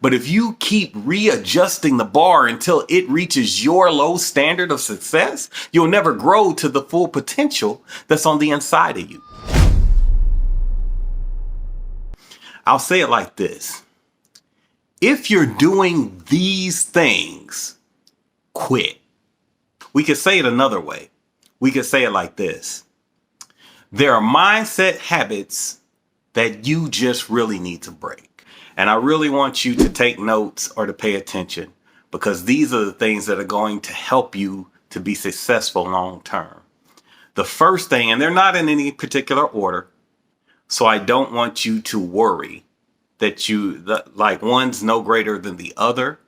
But if you keep readjusting the bar until it reaches your low standard of success, you'll never grow to the full potential that's on the inside of you. I'll say it like this. If you're doing these things, quit. We could say it another way. We could say it like this. There are mindset habits that you just really need to break. And I really want you to take notes or to pay attention, because these are the things that are going to help you to be successful long term. The first thing, and they're not in any particular order, so I don't want you to worry that like one's no greater than the other.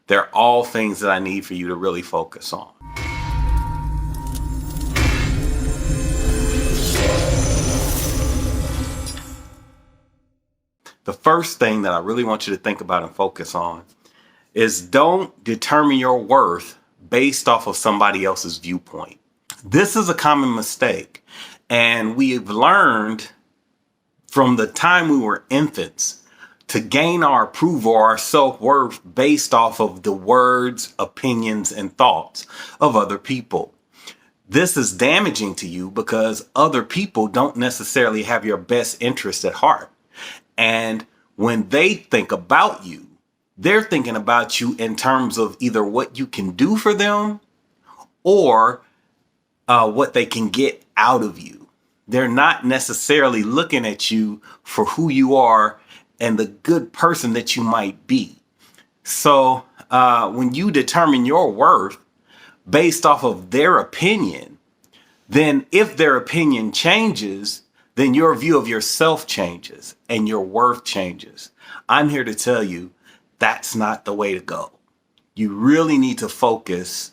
They're all things that I need for you to really focus on. The first thing that I really want you to think about and focus on is don't determine your worth based off of somebody else's viewpoint. This is a common mistake, and we've learned from the time we were infants to gain our approval or our self-worth based off of the words, opinions, and thoughts of other people. This is damaging to you because other people don't necessarily have your best interest at heart. And when they think about you, they're thinking about you in terms of either what you can do for them or what they can get out of you. They're not necessarily looking at you for who you are and the good person that you might be. So when you determine your worth based off of their opinion, then if their opinion changes, then your view of yourself changes and your worth changes. I'm here to tell you that's not the way to go. You really need to focus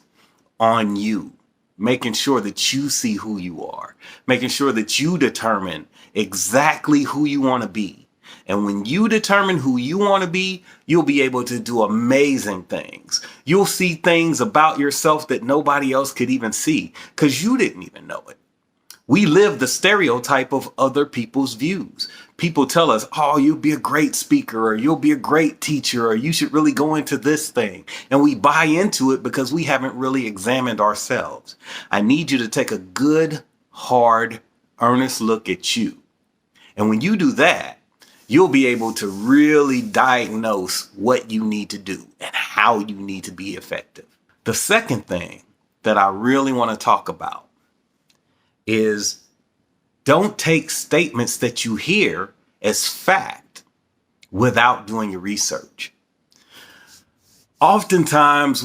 on you, making sure that you see who you are, making sure that you determine exactly who you want to be. And when you determine who you want to be, you'll be able to do amazing things. You'll see things about yourself that nobody else could even see because you didn't even know it. We live the stereotype of other people's views. People tell us, oh, you'll be a great speaker, or you'll be a great teacher, or you should really go into this thing. And we buy into it because we haven't really examined ourselves. I need you to take a good, hard, earnest look at you. And when you do that, you'll be able to really diagnose what you need to do and how you need to be effective. The second thing that I really want to talk about is don't take statements that you hear as fact without doing your research. Oftentimes,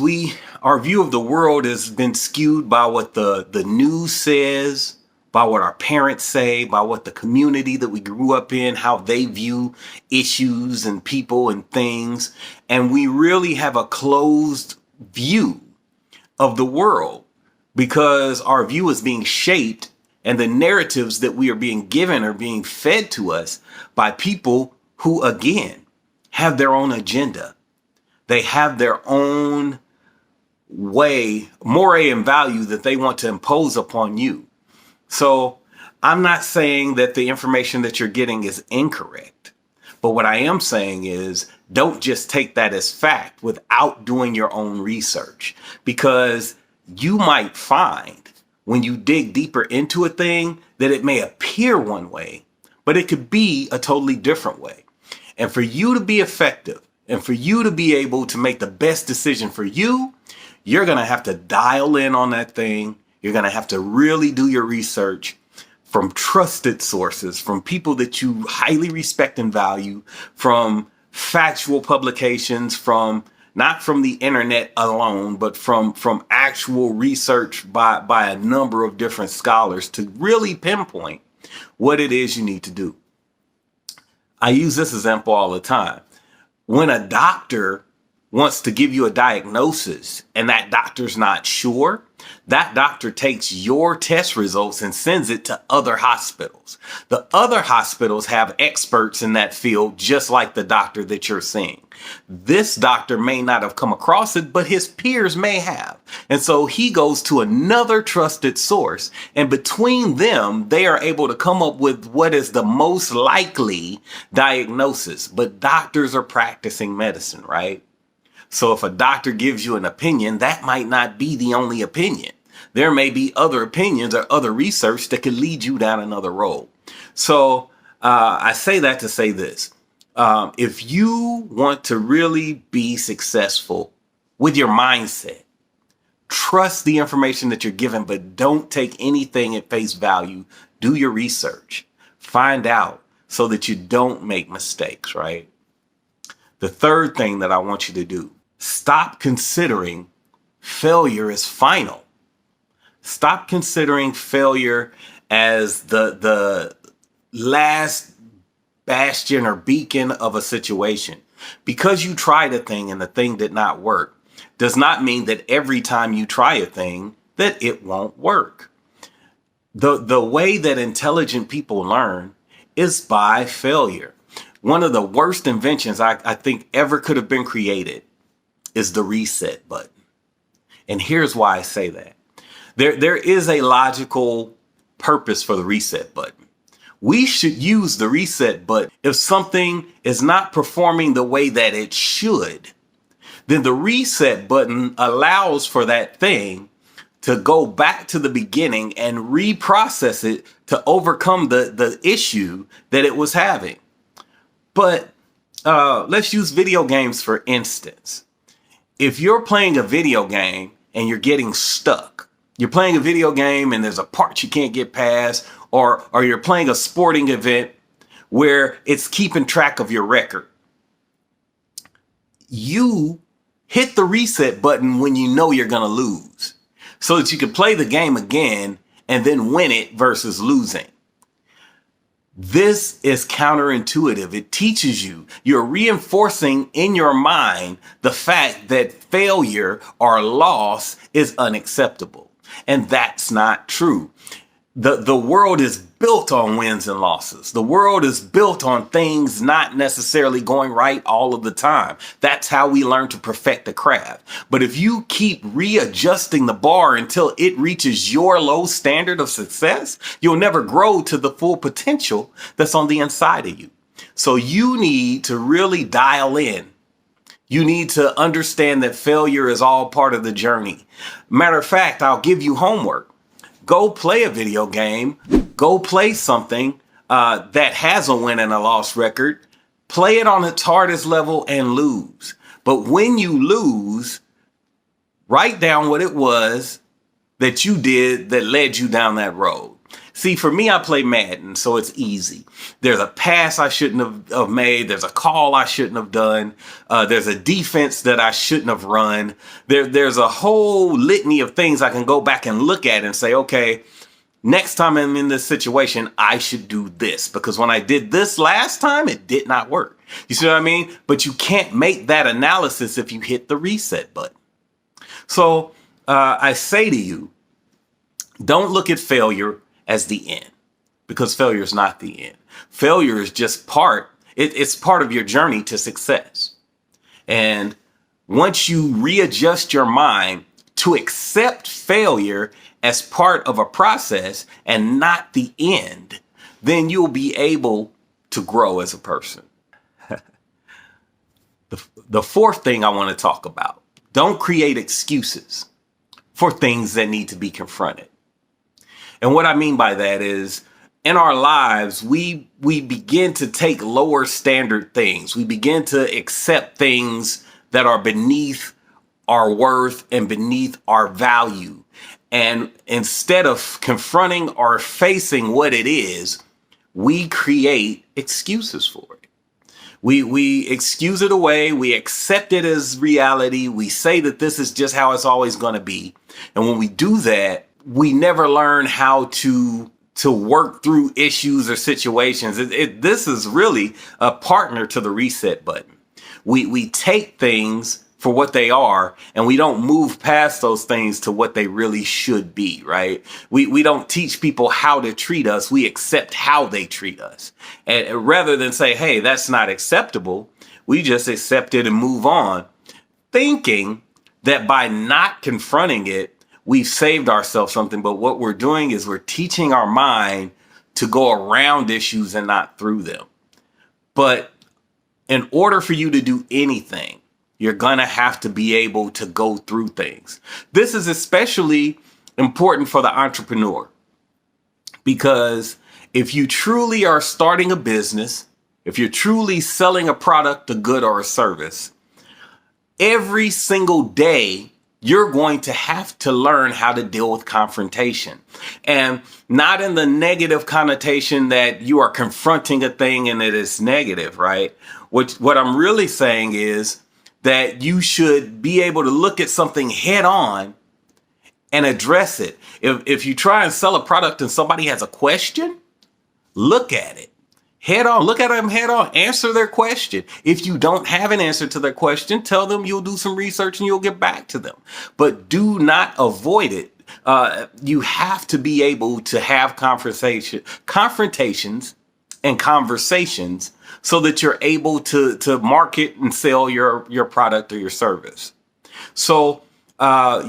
our view of the world has been skewed by what the news says, by what our parents say, by what the community that we grew up in, how they view issues and people and things. And we really have a closed view of the world because our view is being shaped, and the narratives that we are being given are being fed to us by people who, again, have their own agenda. They have their own way, moray and value that they want to impose upon you. So I'm not saying that the information that you're getting is incorrect. But what I am saying is don't just take that as fact without doing your own research, because you might find when you dig deeper into a thing that it may appear one way, but it could be a totally different way. And for you to be effective and for you to be able to make the best decision for you, you're going to have to dial in on that thing. You're going to have to really do your research from trusted sources, from people that you highly respect and value, from factual publications, not from the internet alone, but from actual research by a number of different scholars to really pinpoint what it is you need to do. I use this example all the time. When a doctor wants to give you a diagnosis and that doctor's not sure, that doctor takes your test results and sends it to other hospitals. The other hospitals have experts in that field, just like the doctor that you're seeing. This doctor may not have come across it, but his peers may have. And so he goes to another trusted source, and between them, they are able to come up with what is the most likely diagnosis. But doctors are practicing medicine, right? So if a doctor gives you an opinion, that might not be the only opinion. There may be other opinions or other research that could lead you down another road. So I say that to say this. If you want to really be successful with your mindset, trust the information that you're given, but don't take anything at face value. Do your research. Find out so that you don't make mistakes, right? The third thing that I want you to do, stop considering failure as final. Stop considering failure as the last bastion or beacon of a situation. Because you tried a thing and the thing did not work does not mean that every time you try a thing that it won't work. The way that intelligent people learn is by failure. One of the worst inventions I think ever could have been created is the reset button. And here's why I say that. There is a logical purpose for the reset button. We should use the reset button if something is not performing the way that it should. Then the reset button allows for that thing to go back to the beginning and reprocess it to overcome the issue that it was having. But let's use video games for instance. If you're playing a video game and you're getting stuck, you're playing a video game and there's a part you can't get past, or you're playing a sporting event where it's keeping track of your record, you hit the reset button when you know you're going to lose so that you can play the game again and then win it versus losing. This is counterintuitive. It teaches you, you're reinforcing in your mind the fact that failure or loss is unacceptable. And that's not true. The world is built on wins and losses. The world is built on things not necessarily going right all of the time. That's how we learn to perfect the craft. But if you keep readjusting the bar until it reaches your low standard of success, you'll never grow to the full potential that's on the inside of you. So you need to really dial in. You need to understand that failure is all part of the journey. Matter of fact, I'll give you homework. Go play a video game. Go play something that has a win and a loss record. Play it on its hardest level and lose. But when you lose, write down what it was that you did that led you down that road. See, for me, I play Madden, so it's easy. There's a pass I shouldn't have made. There's a call I shouldn't have done. There's a defense that I shouldn't have run. There's a whole litany of things I can go back and look at and say, okay, next time I'm in this situation, I should do this. Because when I did this last time, it did not work. You see what I mean? But you can't make that analysis if you hit the reset button. So I say to you, don't look at failure as the end, because failure is not the end. Failure is just it's part of your journey to success. And once you readjust your mind to accept failure as part of a process and not the end, then you'll be able to grow as a person. The fourth thing I want to talk about, don't create excuses for things that need to be confronted. And what I mean by that is, in our lives, we begin to take lower standard things. We begin to accept things that are beneath our worth and beneath our value. And instead of confronting or facing what it is, we create excuses for it. We excuse it away. We accept it as reality. We say that this is just how it's always going to be. And when we do that, we never learn how to work through issues or situations. This is really a partner to the reset button. We take things for what they are, and we don't move past those things to what they really should be, right? We don't teach people how to treat us. We accept how they treat us. And rather than say, hey, that's not acceptable, we just accept it and move on, thinking that by not confronting it, we've saved ourselves something. But what we're doing is we're teaching our mind to go around issues and not through them. But in order for you to do anything, you're going to have to be able to go through things. This is especially important for the entrepreneur, because if you truly are starting a business, if you're truly selling a product, a good, or a service, every single day, you're going to have to learn how to deal with confrontation. And not in the negative connotation that you are confronting a thing and it is negative, right? What I'm really saying is that you should be able to look at something head on and address it. If you try and sell a product and somebody has a question, look at it head on. Look at them head on. Answer their question. If you don't have an answer to their question, tell them you'll do some research and you'll get back to them. But do not avoid it. You have to be able to have confrontations and conversations so that you're able to market and sell your product or your service. So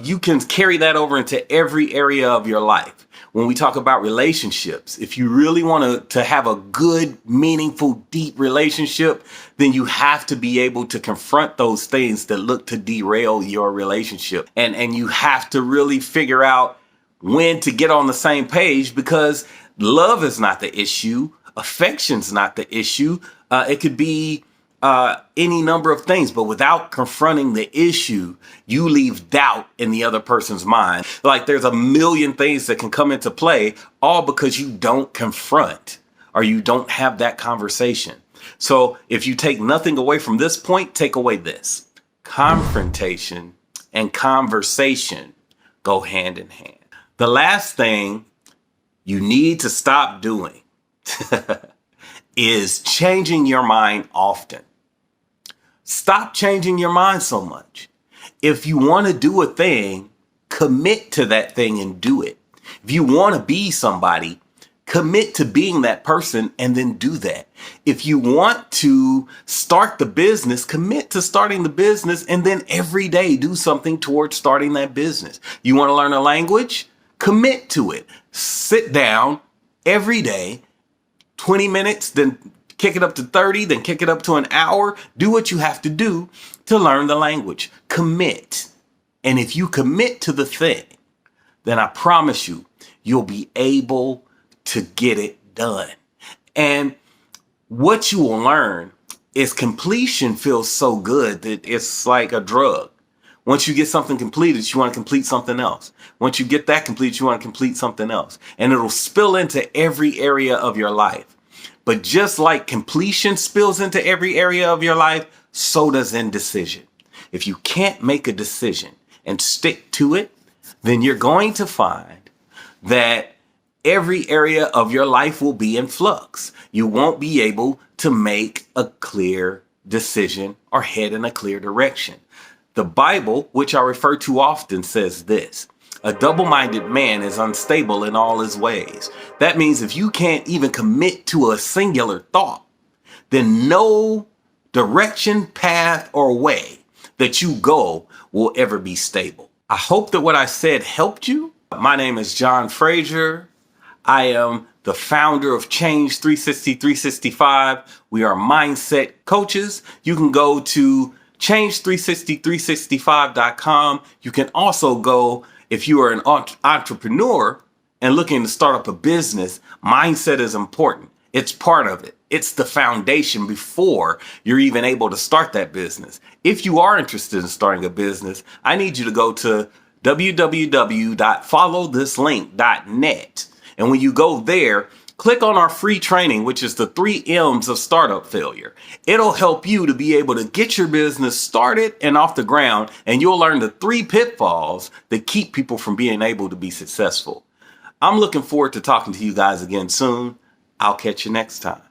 you can carry that over into every area of your life. When we talk about relationships, if you really want to have a good, meaningful, deep relationship, then you have to be able to confront those things that look to derail your relationship. And you have to really figure out when to get on the same page, because love is not the issue. Affection's not the issue. It could be any number of things, but without confronting the issue, you leave doubt in the other person's mind. Like there's a million things that can come into play, all because you don't confront or you don't have that conversation. So if you take nothing away from this point, take away this. Confrontation and conversation go hand in hand. The last thing you need to stop doing is changing your mind often. Stop changing your mind so much. If you want to do a thing, commit to that thing and do it. If you want to be somebody, commit to being that person and then do that. If you want to start the business, commit to starting the business and then every day do something towards starting that business. You want to learn a language? Commit to it. Sit down every day, 20 minutes, then kick it up to 30, then kick it up to an hour. Do what you have to do to learn the language. Commit. And if you commit to the thing, then I promise you, you'll be able to get it done. And what you will learn is completion feels so good that it's like a drug. Once you get something completed, you want to complete something else. Once you get that completed, you want to complete something else. And it'll spill into every area of your life. But just like completion spills into every area of your life, so does indecision. If you can't make a decision and stick to it, then you're going to find that every area of your life will be in flux. You won't be able to make a clear decision or head in a clear direction. The Bible, which I refer to often, says this: a double-minded man is unstable in all his ways. That means if you can't even commit to a singular thought, then no direction, path, or way that you go will ever be stable. I hope that what I said helped you. My name is John Frazier. I am the founder of Change 360 365. We are mindset coaches. You can go to change360365.com. You can also go, if you are an entrepreneur and looking to start up a business, mindset is important. It's part of it. It's the foundation before you're even able to start that business. If you are interested in starting a business, I need you to go to www.followthislink.net. And when you go there, click on our free training, which is the 3 M's of startup failure. It'll help you to be able to get your business started and off the ground, and you'll learn the 3 pitfalls that keep people from being able to be successful. I'm looking forward to talking to you guys again soon. I'll catch you next time.